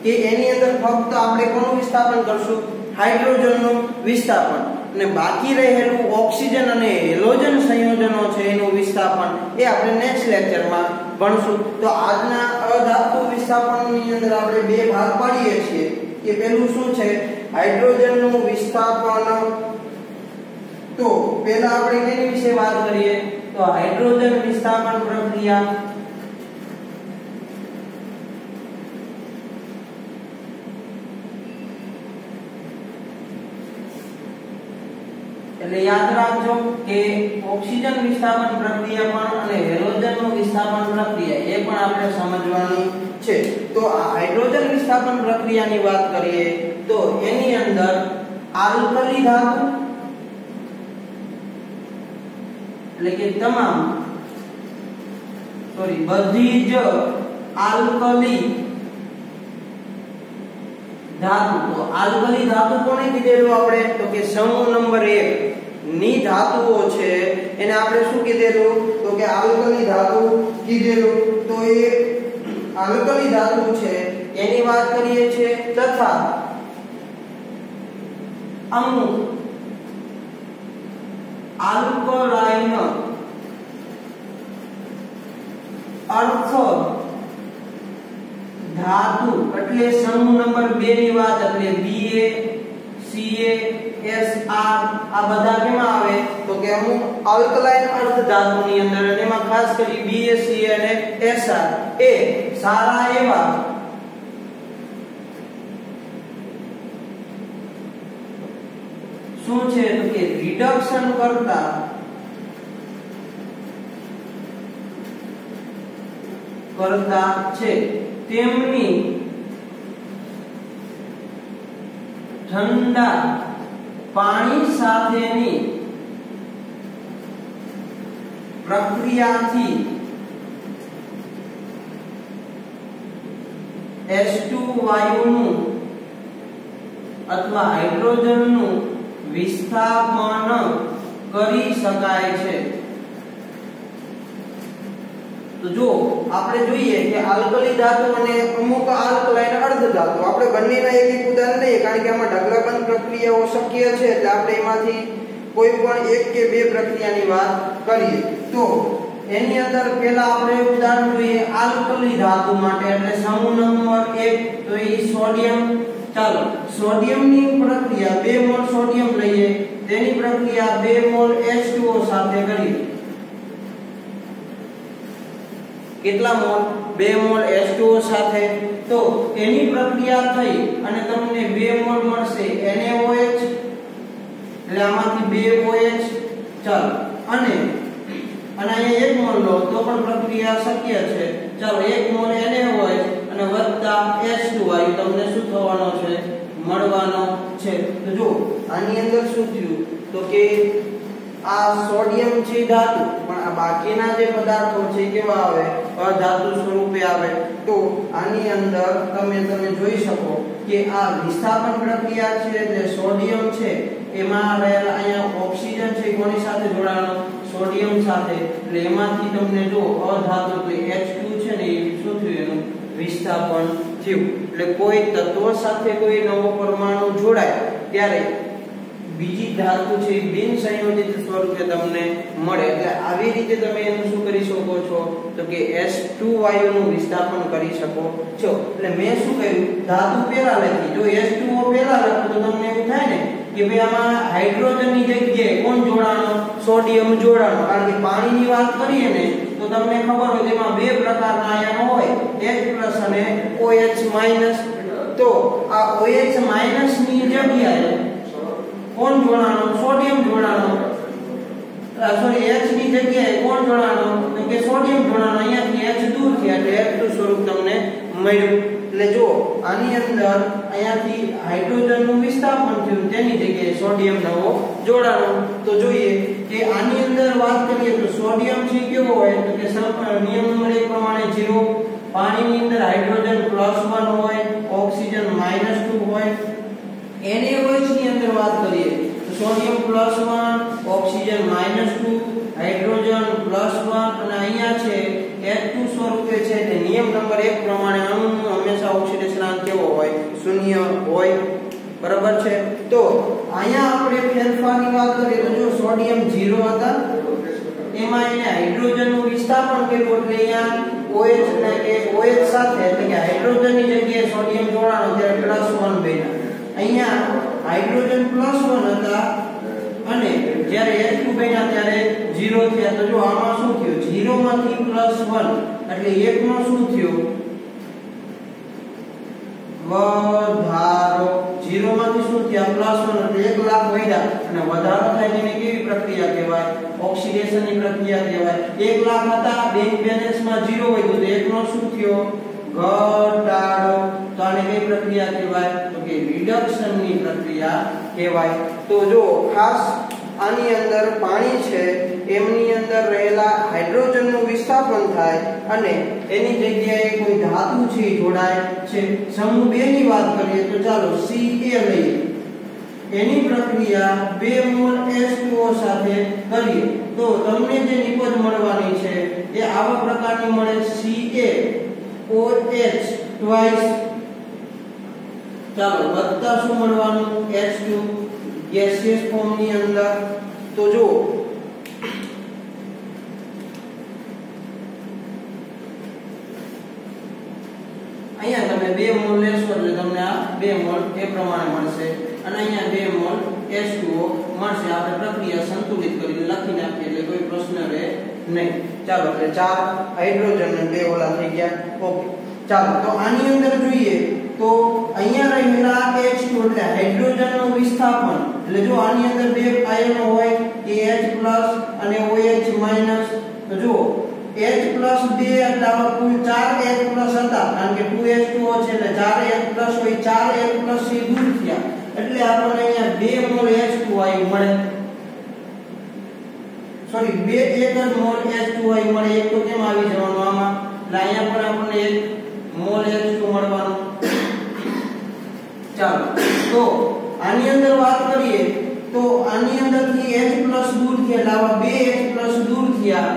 કે એની અંદર ફક્ત આપણે કોનું વિસ્થાપન કરશું, હાઇડ્રોજનનું વિસ્થાપન, અને બાકી રહેલું ઓક્સિજન અને હેલોજન સંયોજનો છે એનું વિસ્થાપન એ આપણે નેક્સ્ટ લેક્ચરમાં ભણશું। તો આજના અધાતુ વિસ્થાપનની અંદર આપણે બે ભાગ પાડીએ છીએ કે પહેલું શું છે, હાઇડ્રોજનનું વિસ્થાપન। તો પહેલા આપણે કેની વિશે વાત કરીએ, તો હાઇડ્રોજન વિસ્થાપન પ્રક્રિયા। એટલે યાદ રાખજો કે ઓક્સિજન વિસ્થાપન પ્રક્રિયા પણ અને હેલોજનનું વિસ્થાપન પ્રક્રિયા એ પણ આપણે સમજવાની છે। તો આ હાઇડ્રોજન વિસ્થાપન પ્રક્રિયાની વાત કરીએ તો એની અંદર આલ્કલી ધાતુ એટલે કે તમામ બધી જ આલ્કલી ધાતુ। તો આલ્કલી ધાતુ કોને કીધેલું આપણે, તો કે સમૂહ નંબર 1 ની ધાતુઓ છે એને આપણે શું કીધેલું, તો કે આલ્કલી ધાતુ કીધેલું। તો એ આલ્કલી ધાતુ છે એની વાત કરીએ છીએ, તથા અમુક આલ્કલાઇન અર્થ ધાતુ એટલે સમૂહ નંબર 2 ની વાત, એટલે Ba Ca Sr આ બધા કેમાં આવે, તો કે અમુક આલ્કલાઇન અર્ધ ધાતુની અંદર, અને એમાં ખાસ કરી Ba Ca અને Sr એ સારા એવા શું છે, તો કે રિડક્શન કરતા છે। તેમની ઠંડા પાણી સાથેની પ્રક્રિયાથી H2 વાયુનું અથવા હાઇડ્રોજનનું વિસ્થાપન કરી શકાય છે। તો જો આપણે જોઈએ કે આલ્કલી ધાતુ અને અમુક આલ્કલાઇન અર્ધ ધાતુ, આપણે બંનેના એક ઉદાહરણ લઈએ કારણ કે આમાં ઢગલાબંધ પ્રક્રિયાઓ શક્ય છે, એટલે આપણે એમાંથી કોઈ પણ એક કે બે પ્રક્રિયાની વાત કરીએ। તો એની અંદર પહેલા આપણે ઉદાહરણ જોઈએ આલ્કલી ધાતુ માટે, એટલે સમૂહ નંબર 1 તો એ સોડિયમ। ચાલો સોડિયમની પ્રક્રિયા 2 મોલ સોડિયમ લઈએ, તેની પ્રક્રિયા 2 મોલ H2O સાથે કરીએ। કેટલા મોલ, 2 મોલ H2O સાથે। તો એની પ્રક્રિયા થઈ અને તમને 2 મોલ મળશે NaOH, એટલે આમાંથી 2 OH। ચાલો અને અહીંયા 1 મોલ લો તો પણ પ્રક્રિયા શક્ય છે। ચાલો 1 મોલ NaOH અને વત્તા H2 વાયુ તમને શું થવાનો છે, મળવાનો છે। તો જો આની અંદર શું થયું, તો કે આ સોડિયમ છે ધાતુ, પણ આ બાકીના જે પદાર્થો છે કેવા આવે, અધાતુ સ્વરૂપે આવે। તો આની અંદર તમે જોઈ શકો કે આ વિસ્થાપન પ્રક્રિયા છે, એટલે સોડિયમ છે એમાં રહેલા અહીંયા ઓક્સિજન છે કોની સાથે જોડાણો, સોડિયમ સાથે, એટલે એમાંથી તમને જો અધાતુ તો H2 છે ને એ શું થયું, એનું વિસ્થાપન થયું। એટલે કોઈ તત્વ સાથે કોઈ નવો પરમાણુ જોડાય ત્યારે બીજી ધાતુ છે બિન સંયોજિત સ્વરૂપે તમને મળે એટલે આવી રીતે તમે એનું શું કરી શકો છો તો કે H2 વાયુનું વિસ્થાપન કરી શકો છો એટલે મેં શું કર્યું ધાતુ પહેલા લખી જો H2O પહેલા લખું તો તમને એવું થાય ને કે ભાઈ આમાં હાઇડ્રોજનની જગ્યાએ કોણ જોડાણો સોડિયમ જોડાણો કારણ કે પાણીની વાત કરીએ ને તો તમને ખબર હોય તેમાં બે પ્રકારના આયનો હોય H+ અને OH- તો આ OH- ની જગ્યાએ કોણ જોડાણો સોડિયમ જોડાણો સોરી H ની જગ્યાએ કોણ જોડાણો તો કે સોડિયમ જોડાણો અહીંયાથી H દૂર થયા એટલે H2 સ્વરૂપ તમને મળ્યું એટલે જો આની અંદર અહીંયાથી હાઇડ્રોજનનું વિસ્થાપન થયું તેની જગ્યાએ સોડિયમ નવો જોડાણો તો જોઈએ કે આની અંદર વાત કરીએ તો સોડિયમ છે કેવો હોય તો કે નિયમ નંબર 1 પ્રમાણે 0 પાણીની અંદર હાઇડ્રોજન +1 હોય ઓક્સિજન -2 હોય NaOH ની અંદર વાત કરીએ તો સોડિયમ +1 ઓક્સિજન -2 હાઇડ્રોજન +1 અને અહીંયા છે H2 સ્વરૂપે છે તે નિયમ નંબર 1 પ્રમાણે અણુનો હંમેશા ઓક્સિડેશનાંક કેવો હોય 0 હોય બરાબર છે તો અહીંયા આપણે ફેરફારની વાત કરીએ તો જો સોડિયમ 0 હતા એમાં એને હાઇડ્રોજનનું વિસ્થાપન કર્યું એટલે અહીંયા OH એટલે કે OH સાથે એટલે કે હાઇડ્રોજનની જગ્યાએ સોડિયમ જોડાણો ત્યારે +1 બન્યા અહીંયા હાઇડ્રોજન +1 હતા અને જ્યારે H2 બન્યા ત્યારે 0 થયા તો જો આમાં શું થયું 0 માંથી +1 એટલે 1 નો શું થયું વધારો 0 માંથી શું થયા +1 એટલે 1 લાખ વધ્યા અને વધારો થાય તેને કેવી પ્રક્રિયા કહેવાય ઓક્સિડેશનની પ્રક્રિયા કહેવાય 1 લાખ હતા બેંક બેલેન્સમાં 0 વધ્યું તો 1 નો શું થયો ઘટાડો તો આને કઈ પ્રક્રિયા કહેવાય તો કે રિડક્શનની પ્રક્રિયા કહેવાય તો જો ખાસ આની અંદર પાણી છે એમની અંદર રહેલા હાઇડ્રોજનનું વિસ્થાપન થાય અને એની જગ્યાએ કોઈ ધાતુ છે જોડાય છે સમૂહ 2 ની વાત કરીએ તો ચાલો Ca લઈએ એની પ્રક્રિયા 2 મોલ H2O સાથે કરીએ તો તમને જે નિપજ મળવાની છે એ આવા પ્રકારની મળે CaOH ટ્વાઇસ ચાલો વત્તા શું મળવાનું H2 ગેસિયસ ફોર્મની અંદર તો જો અહીંયા તમે 2 મોલ લેશો એટલે તમને આ 2 મોલ એ પ્રમાણે મળશે અને અહીંયા 2 મોલ H2O મળશે આપણે પ્રક્રિયા સંતુલિત કરીને લખી નાખીએ એટલે કોઈ પ્રશ્ન રહે નહીં ચાલો એટલે 4 હાઇડ્રોજન અને 2 ઓલા થઈ ગયા ઓકે ચાલો તો આની અંદર જોઈએ તો અહીંયા રહેલા H2 એટલે હાઇડ્રોજનનું વિસ્થાપન એટલે જો આની અંદર બે આયનો હોય કે H+ અને OH- તો જો H+2 એટલે આવા કુલ 4 H+ હતા કારણ કે 2H2O છે એટલે 4 H+ હોય 4 H+ થી દૂર થયા એટલે આપણને અહીંયા 2 મોલ H2 આયુ મળે સોરી 1 જ મોલ H2 આયુ મળે એક તો કેમ આવી જવાનું આમાં એટલે અહીંયા પણ આપણને 1 મોલ H2 મળવાનું ચાલો તો આની અંદર વાત કરીએ તો આની અંદરથી H+ દૂર થયા એટલે આવા 2 H+ દૂર થયા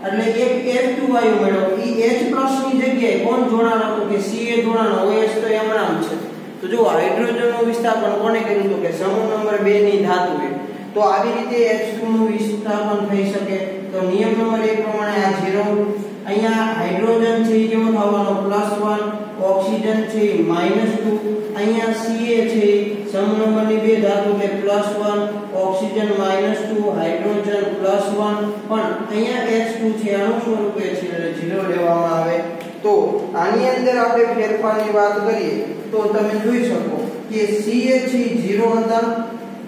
એટલે એક H2 વાયુ મળ્યો ઈ H+ ની જગ્યાએ કોણ જોડાણો તો કે Ca જોડાણો OH તો એમનામ છે તો જો હાઇડ્રોજનનું વિસ્થાપન કોણે કર્યું તો કે સમૂહ નંબર 2 ની ધાતુએ તો આવી રીતે H2 નું વિસ્થાપન થઈ શકે તો નિયમ નંબર 1 પ્રમાણે આ 0 અહીંયા હાઇડ્રોજન છે એ કેવો થવાનો +1 ઓક્સિજન છે -2 અહીંયા Ca છે સમૂહ નંબરની 2 ધાતુ કે +1 ઓક્સિજન -2 હાઇડ્રોજન +1 પણ અહીંયા H2 છે આનું સ્વરૂપે છે એટલે 0 લેવામાં આવે તો આની અંદર આપણે ફેરફારની વાત કરીએ તો તમે જોઈ શકો કે Ca છે 0 હતા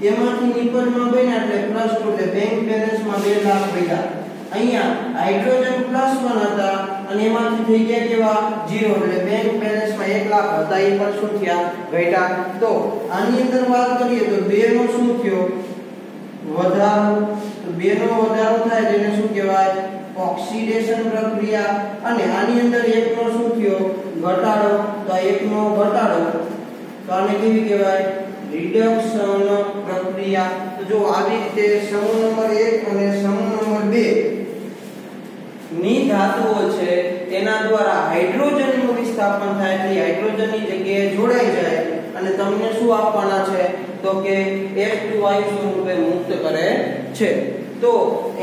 એમાંથી નિપજમાં બન્યા એટલે +2 એટલે બેંક બેલેન્સમાં 2 લાખ વધ્યા અહીંયા હાઇડ્રોજન +1 હતા અને એમાંથી થઈ ગયા કેવા 0 એટલે બેંક બેલેન્સમાં 1 લાખ હતા એ પણ શું થયા ઘટ્યા તો આની અંદર વાત કરીએ તો 2 નો શું થયો વધારો તો 2 નો વધારો થાય તેને શું કહેવાય ઓક્સિડેશન પ્રક્રિયા અને આની અંદર 1 નો શું થયો ઘટાડો તો આ 1 નો ઘટાડો તો આને કેવી કહેવાય રિડક્શન પ્રક્રિયા તો જો આવી રીતે સમૂહ નંબર 1 અને સમૂહ નંબર 2 ની ધાતુઓ છે તેના દ્વારા હાઇડ્રોજનનું વિસ્થાપન થાય એટલે હાઇડ્રોજનની જગ્યાએ જોડાઈ જાય અને અને તમને શું આપવાના છે તો કે H2 સ્વરૂપે મુક્ત કરે છે. તો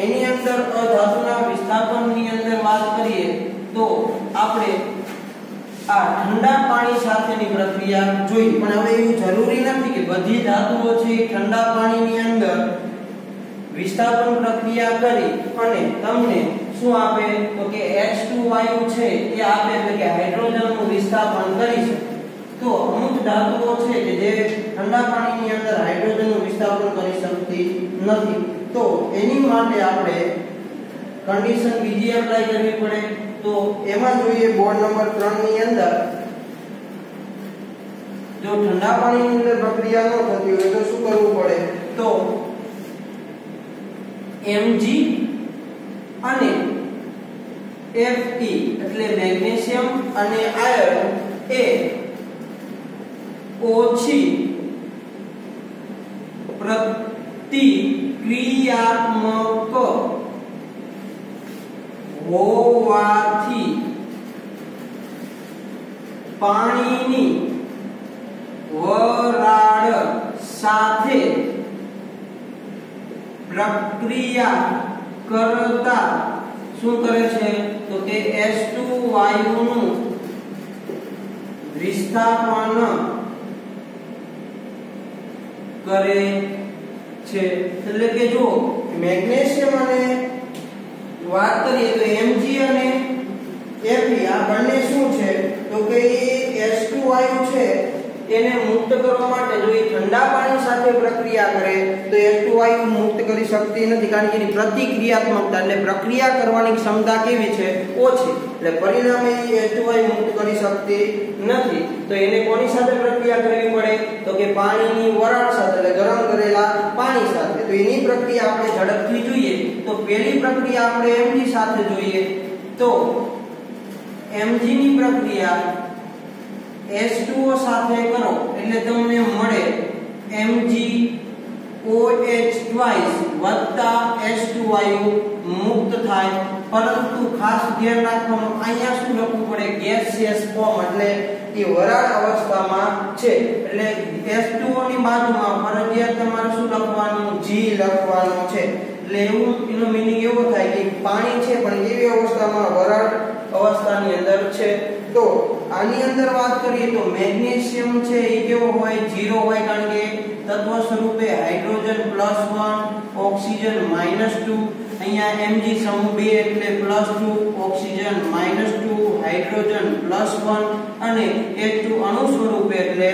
એની અંદર અધાતુના વિસ્થાપનની અંદર વાત કરીએ તો આપણે આ ઠંડા પાણી સાથેની પ્રક્રિયા જોઈ, પણ હવે એવું જરૂરી નથી કે બધી ધાતુઓ છે ઠંડા પાણીની અંદર વિસ્થાપન પ્રક્રિયા કરી અને તમને શું આપે તો કે H2 વાયુ છે એ આપે, એટલે કે હાઇડ્રોજનનું વિસ્થાપન કરી શકે. તો અમુક ધાતુઓ છે કે જે ઠંડા પાણીની અંદર હાઇડ્રોજનનું વિસ્થાપન કરી શકતી નથી, તો એની માટે આપણે કન્ડિશન બીજી એપ્લાય કરવી પડે. તો એમાં જોઈએ બોર્ડ નંબર 3 ની અંદર જો ઠંડા પાણીની અંદર પ્રક્રિયા ન થતી હોય તો શું કરવું પડે તો Mg અને Fe એટલે મેગ્નેશિયમ અને આયર્ન એ ઓછી પ્રતિક્રિયાત્મક હોવાથી પાણીની વરાળ સાથે પ્રક્રિયા કરતા શું કરે છે તો કે H2 વાયુનું વિસ્થાપન કરે છે. એટલે કે જો મેગ્નેશિયમ અને વાત કરીએ તો Mg અને Fe આ બંને શું છે તો કે H2 વાયુ છે એને મુક્ત કરવા માટે જો એ ઠંડા પાણી સાથે પ્રક્રિયા કરે તો H2 વાયુ મુક્ત કરી શકતી નથી, કારણ કે એની પ્રતિક્રિયાત્મકતા એટલે પ્રક્રિયા કરવાની ક્ષમતા કેવી છે ઓછી, એટલે પરિણામે H2 વાયુ મુક્ત કરી શકતી નથી. તો એને કોની સાથે પ્રક્રિયા કરવી પડે તો કે પાણીની વરાળ સાથે, એટલે ગરમ કરેલા પાણી સાથે. તો એની પ્રક્રિયા આપણે ઝડપથી જોઈએ તો પહેલી પ્રક્રિયા આપણે Mg સાથે જોઈએ તો Mg ની પ્રક્રિયા H2O સાથે કરો એટલે તમને મળે MgOH twice વત્તા H2 વાયુ મુક્ત થાય. પરંતુ ખાસ ધ્યાન રાખવાનું અહીંયા શું લખવું પડે ગેસિયસ ફોર્મ, એટલે એ વરાળ અવસ્થામાં છે. એટલે H2O ની બાજુમાં ફરજિયાત તમારે શું લખવાનું G લખવાનું છે. એટલે એવું એનો મીનિંગ એવો થાય કે પાણી છે પણ એવી અવસ્થામાં વરાળ અવસ્થાની અંદર છે. તો આની અંદર વાત કરીએ તો મેગ્નેશિયમ છે એ કેવો હોય 0 હોય, કારણ કે તત્વ સ્વરૂપે હાઇડ્રોજન +1 ઓક્સિજન -2. અહીંયા Mg સમૂહ 2 એટલે +2 ઓક્સિજન -2 હાઇડ્રોજન +1 અને H2 અણુ સ્વરૂપે એટલે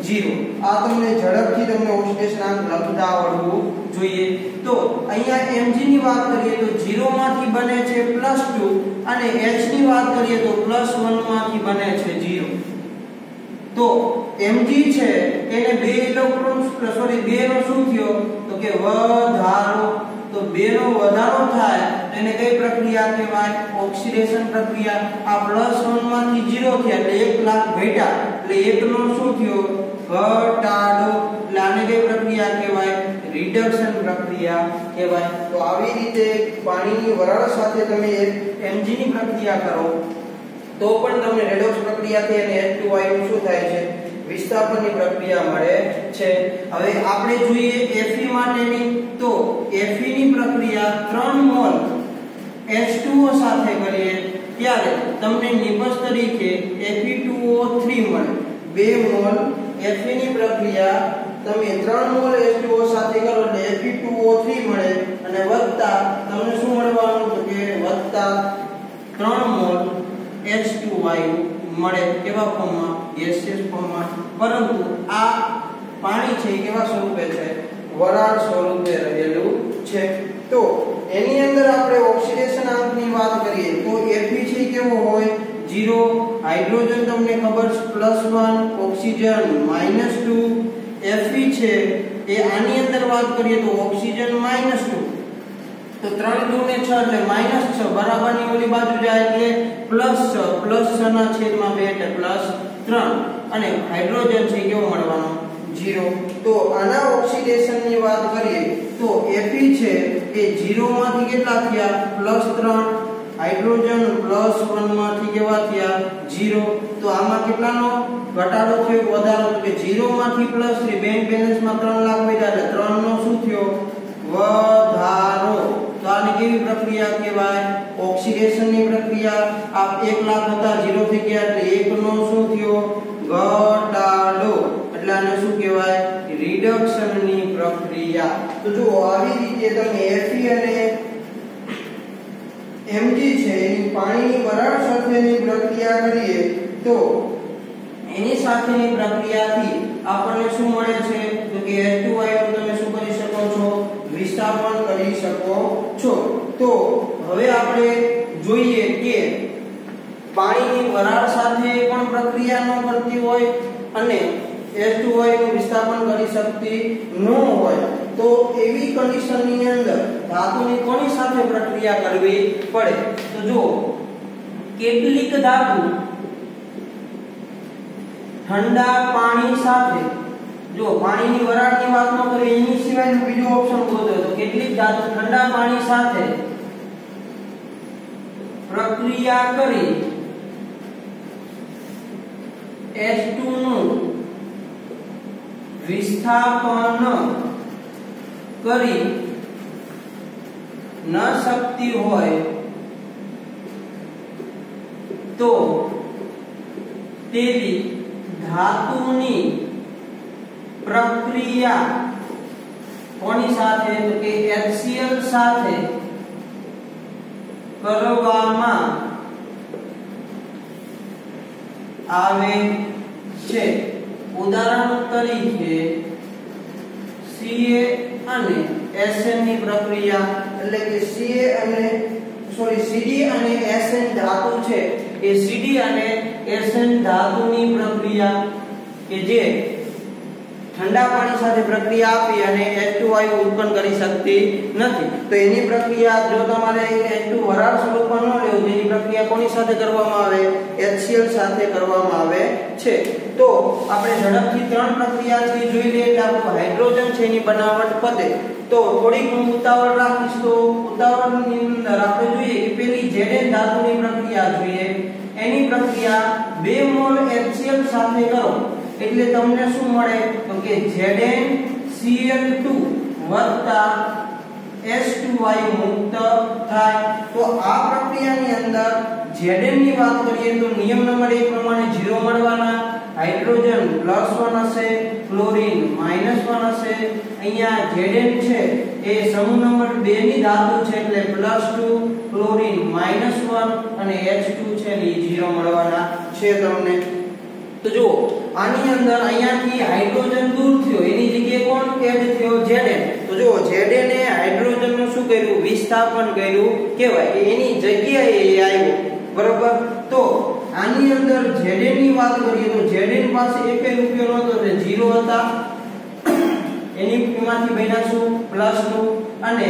0. આ તમને ઝડપથી તમને ઓક્સિડેશનાંક લખતા આવડવું જોઈએ. તો અહીંયા Mg ની વાત કરીએ તો 0 માંથી બને છે +2 અને H ની વાત કરીએ તો +1 માંથી બને છે 0. તો Mg છે એને 2 ઇલેક્ટ્રોન નો શું થયો તો કે વધારો. તો 2 નો વધારો થાય એને કઈ પ્રક્રિયા કહેવાય ઓક્સિડેશન પ્રક્રિયા. આ +1 માંથી 0 થયા એટલે 1 લાખ ઘટ્યા એટલે 1 નો શું થયો ઘટાડો. એટલે આને કઈ પ્રક્રિયા કહેવાય રિડક્શન પ્રક્રિયા કહેવાય. તો આવી રીતે પાણીની વરાળ સાથે તમે Mg ની પ્રક્રિયા કરો તો પણ તમને રેડોક્સ પ્રક્રિયાથી અને H2 વાયુ શું થાય છે વિસ્થાપનની પ્રક્રિયા મળે છે. હવે આપણે જોઈએ Fe માટેની. તો Fe ની પ્રક્રિયા 3 મોલ H2O સાથે કરીએ ત્યારે તમને નિપજ તરીકે Fe2O3 મળે. 2 મોલ Fe ની પ્રક્રિયા તમે 3 મોલ H2O સાથે કરો એટલે Fe2O3 મળે અને વત્તા તમને શું મળવાનું તો કે વત્તા 3 મોલ H2 વાયુ મળે. કેવા ફોર્મમાં ગેસિયસ ફોર્મમાં. પરંતુ આ પાણી છે કેવા સ્વરૂપે છે વરાળ સ્વરૂપે રહેલું છે. તો એની અંદર આપણે ઓક્સિડેશન આંકની વાત કરીએ તો Fe છે કેવો હોય 0, હાઇડ્રોજન તમને ખબર +1 ઓક્સિજન -2. Fe છે એ આની અંદર વાત કરીએ તો ઓક્સિજન -2. તો 3 × 2 = 6 એટલે -6 બરાબરની ઓલી બાજુ જાય એટલે +6 ના છેદમાં 2 એટલે +3 અને હાઇડ્રોજન છે કેવો મળવાનો 0. તો આના ઓક્સિડેશનની વાત કરીએ તો Fe છે એ 0 માંથી કેટલા થયા +3 હાઇડ્રોજન +1 માંથી કેવા થયા 0 તો આમાં કેટલાનો ઘટાડો થયો વધારો તો કે 0 માંથી +3 બેંક બેલેન્સ માં 3 લાખ વધ્યા એટલે 3 નો શું થયો વધારો તો આને કેવી પ્રક્રિયા કહેવાય ઓક્સિડેશન ની પ્રક્રિયા આ 1 લાખ હતા 0 થઈ ગયા એટલે 1 નો શું થયો ઘટાડો એટલે આને શું કહેવાય રિડક્શન ની પ્રક્રિયા તો જો આવી રીતે તમે Fe અને Mg છે એની પાણીની વરાળ સાથેની પ્રક્રિયા કરીએ તો એની સાથેની પ્રક્રિયાથી આપણને શું મળે છે તો કે H2O તમે શું કરી શકો છો વિસ્થાપન કરી શકો છો તો હવે આપણે જોઈએ કે પાણીની વરાળ સાથે પણ પ્રક્રિયા ન કરતી હોય અને H2O નું વિસ્થાપન કરી શકતી ન હોય તો એવી કન્ડિશનની અંદર ધાતુની કોની સાથે પ્રક્રિયા કરવી પડે તો જો કેટલીક ધાતુ ઠંડા પાણી સાથે જો પાણીની વરાળની વાત ન કરીએ એની સિવાયનું બીજું ઓપ્શન ગોતો તો કેટલીક ધાતુ ઠંડા પાણી સાથે પ્રક્રિયા કરી H2 નું વિસ્થાપન કરી ન શકતી હોય તો તેવી ધાતુની પ્રક્રિયા કોની સાથે તો કે HCl સાથે કરવામાં આવે છે ઉદાહરણ તરીકે Ca અને Sn ની પ્રક્રિયા એટલે કે CD અને Sn ધાતુ છે એ CD અને Sn ધાતુની પ્રક્રિયા કે જે ઠંડા પાણી સાથે પ્રક્રિયા આપી અને H2 વાયુ ઉત્પન્ન કરી શકતી નથી તો એની પ્રક્રિયા જો તમારે H2 વરાળ સ્વરૂપમાં ન લેવું તો એની પ્રક્રિયા કોની સાથે કરવામાં આવે HCl સાથે કરવામાં આવે છે તો આપણે ઝડપથી ત્રણ પ્રક્રિયાથી જોઈ લઈએ એટલે આપણું હાઇડ્રોજન છે એની બનાવટ પતે તો થોડીક હું ઉતાવળ રાખીશ તો ઉતાવળની અંદર આપણે જોઈએ કે પેલી Zn ધાતુની પ્રક્રિયા જોઈએ એની પ્રક્રિયા 2 મોલ HCl સાથે કરો એટલે તમને શું મળે તો કે ZnCl2 H2 વાયુ મુક્ત થાય તો આ પ્રક્રિયાની અંદર Zn ની વાત કરીએ તો નિયમ નંબર 1 પ્રમાણે 0 મળવાના હાઇડ્રોજન +1 હશે ક્લોરીન -1 હશે અહીંયા Zn છે એ સમૂહ નંબર 2 ની ધાતુ છે એટલે +2 ક્લોરીન -1 અને H2 છે ને 0 મળવાના છે તમને તો જો આની અંદર અહીંયાથી હાઇડ્રોજન દૂર થયો એની જગ્યાએ કોણ એડ થયો Zn તો જો Zn એ હાઇડ્રોજન નું શું કર્યું વિસ્થાપન કર્યું કહેવાય એની જગ્યાએ એ આવ્યો બરોબર તો આની અંદર Zn ની વાત કરીએ તો Zn પાસે એકે રૂપિયો નહોતો એટલે 0 હતા એની એમાંથી બન્યા શું +2 અને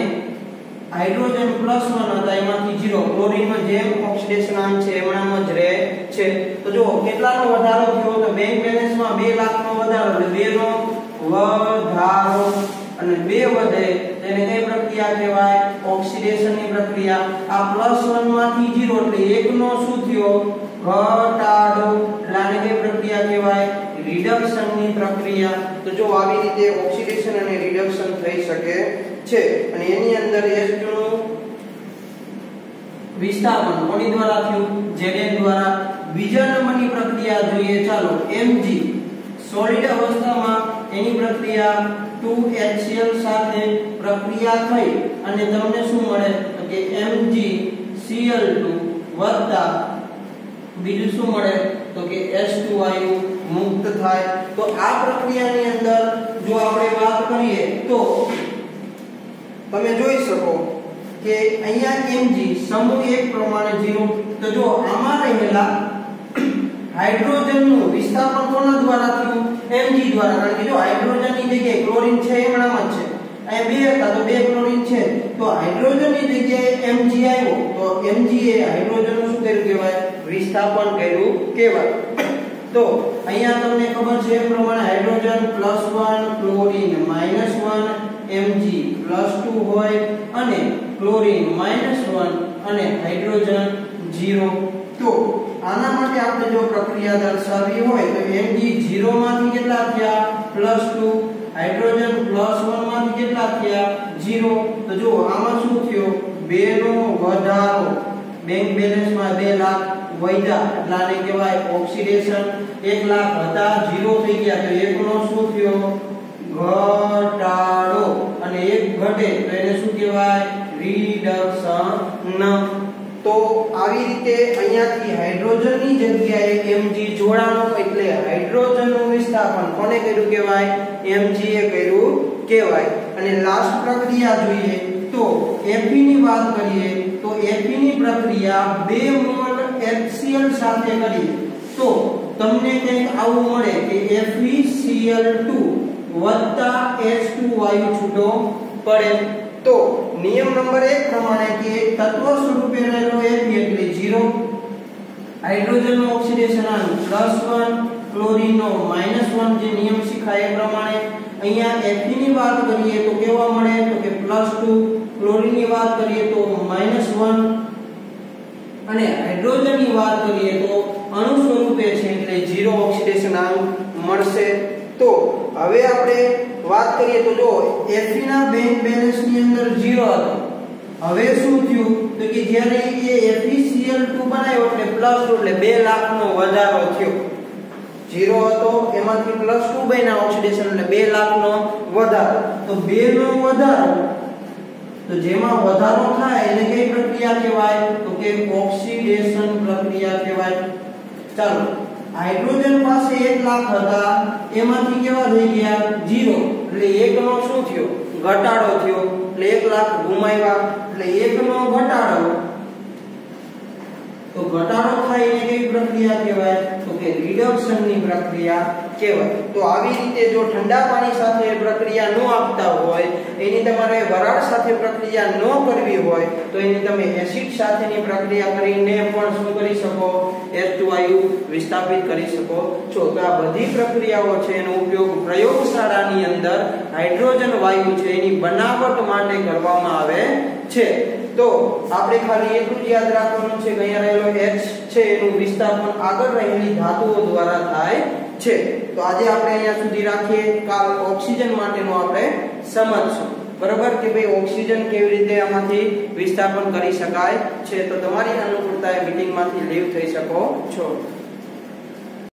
હાઇડ્રોજન +1 હતા એમાંથી 0 ક્લોરીનમાં જે ઓક્સિડેશન આમ છે એમણામાં જ રહે છે તો જો કેટલાનો વધારો થયો તો બેંક બેલેન્સમાં 2 લાખનો વધારો એટલે 2 નો વધારો અને 2 વધે તેને કઈ પ્રક્રિયા કહેવાય ઓક્સિડેશનની પ્રક્રિયા આ +1 માંથી 0 એટલે 1 નો શું થયો ઘટાડો એટલે આને કઈ પ્રક્રિયા કહેવાય રિડક્શનની પ્રક્રિયા તો જો આવી રીતે ઓક્સિડેશન અને રિડક્શન થઈ શકે છે અને એની અંદર H2 નું વિસ્થાપન કોની દ્વારા થયું Zn દ્વારા બીજા નંબરની પ્રક્રિયા જોઈએ ચાલો Mg સોલિડ અવસ્થામાં એની પ્રક્રિયા 2HCl સાથે પ્રક્રિયા થઈ અને તમને શું મળે તો કે MgCl2 વત્તા બીજું શું મળે તો કે H2 વાયુ મુક્ત થાય તો આ પ્રક્રિયાની અંદર જો આપણે વાત કરીએ તો તમે જોઈ શકો કે અહીંયા Mg સમૂહ 1 પ્રમાણે 0 તો જો આમાં રહેલા હાઇડ્રોજન નું વિસ્થાપન કોના દ્વારા થયું Mg દ્વારા કારણ કે જો હાઇડ્રોજનની જગ્યાએ ક્લોરીન છે એમણામાં જ છે અહીંયા 2 હતા તો 2 ક્લોરીન છે તો હાઇડ્રોજનની જગ્યાએ Mg આવ્યો તો Mg એ હાઇડ્રોજન નું શું કર્યું કહેવાય વિસ્થાપન કર્યું કહેવાય તો અહીંયા તમને ખબર છે એ પ્રમાણે હાઇડ્રોજન +1 ક્લોરીન -1 Mg +2 હોય અને ક્લોરીન -1 અને હાઇડ્રોજન 0. તો આના માટે આપણે જો પ્રક્રિયા દર્શાવવી હોય તો Mg0 માંથી કેટલા થયા +2, હાઇડ્રોજન +1 માંથી કેટલા થયા 0. તો જો આમાં શું થયો 2 નો વધારો, બેંક બેલેન્સ માં 2 લાખ વધ્યા એટલે આને કહેવાય ઓક્સિડેશન. 1 લાખ હતા 0 થઈ ગયા તો 1 નો શું થયો ઘટાડો, અને 1 ઘટે તો એને શું કહેવાય રિડક્શન. તો આવી રીતે અહીંયાથી હાઇડ્રોજનની જગ્યાએ Mg જોડાણો એટલે હાઇડ્રોજનનું વિસ્થાપન કોને કર્યું કહેવાય Mg એ કર્યું કહેવાય. અને લાસ્ટ પ્રક્રિયા જોઈએ તો Fe ની વાત કરીએ તો Fe ની પ્રક્રિયા 2 મોલ HCl સાથે કરીએ તો તમને કંઈક આવું મળે કે FeCl2 વત્તા H2 વાયુ છૂટો પડે. તો નિયમ નંબર 1 પ્રમાણે કે તત્વ સ્વરૂપે રહેલો Fe એટલે 0, હાઇડ્રોજન નું ઓક્સિડેશન આનું +1, ક્લોરીન નો -1 જે નિયમ શીખાય એ પ્રમાણે. અહીંયા Fe ની વાત કરીએ તો કેવા મળે તો કે +2, ક્લોરીન ની વાત કરીએ તો -1 અને હાઇડ્રોજન ની વાત કરીએ તો અણુ સ્વરૂપે છે એટલે 0 ઓક્સિડેશન આનું મળશે. તો હવે આપણે વાત કરીએ તો જો Fe ના બેંક બેલેન્સ ની અંદર 0 હતો. હવે શું થયું તો કે જ્યારે એ FeCl2 બનાવ્યો એટલે +2 એટલે 2 લાખ નો વધારો થયો. 0 હતો એમાંથી +2 બન્યા ઓક્સિડેશન એટલે 2 લાખ નો વધારો. તો 2 નો વધારો તો જેમાં વધારો થાય એને કઈ પ્રક્રિયા કહેવાય તો કે ઓક્સિડેશન પ્રક્રિયા કહેવાય. ચાલો હાઇડ્રોજન પાસે 1 લાખ હતા એમાંથી કેવા થઈ ગયા 0 એટલે 1 નો શું થયો ઘટાડો થયો એટલે 1 લાખ ગુમાવ્યા એટલે 1 નો ઘટાડો. તો ઘટાડો થાય એને કઈ પ્રક્રિયા કહેવાય તો કે રિડક્શન ની પ્રક્રિયા કહેવાય. તો આવી રીતે જો ઠંડા પાણી સાથે પ્રક્રિયા ન આપતા હોય, એની તમારે વરાળ સાથે પ્રક્રિયા ન કરવી હોય તો એની તમે એસિડ સાથેની પ્રક્રિયા કરીને પણ શું કરી શકો H2 વાયુ વિસ્થાપિત કરી શકો છો. તો આ બધી પ્રક્રિયાઓ છે એનો ઉપયોગ પ્રયોગશાળાની અંદર હાઇડ્રોજન વાયુ છે એની બનાવટ માટે કરવામાં આવે છે. તો આપણે ખાલી એટલું જ યાદ રાખવાનું છે કે અહીંયા રહેલો H છે એનું વિસ્થાપન આગળ રહેલી ધાતુઓ દ્વારા થાય છે. તો આજે આપણે અહીંયા સુધી રાખીએ. કાલ ઓક્સિજન માટેનો આપણે સમજશું. બરાબર કે ભાઈ ઓક્સિજન કેવી રીતે આમાંથી વિસ્થાપન કરી શકાય છે. તો તમારી અનુકૂળતાએ મીટિંગમાંથી લીવ થઈ શકો છો.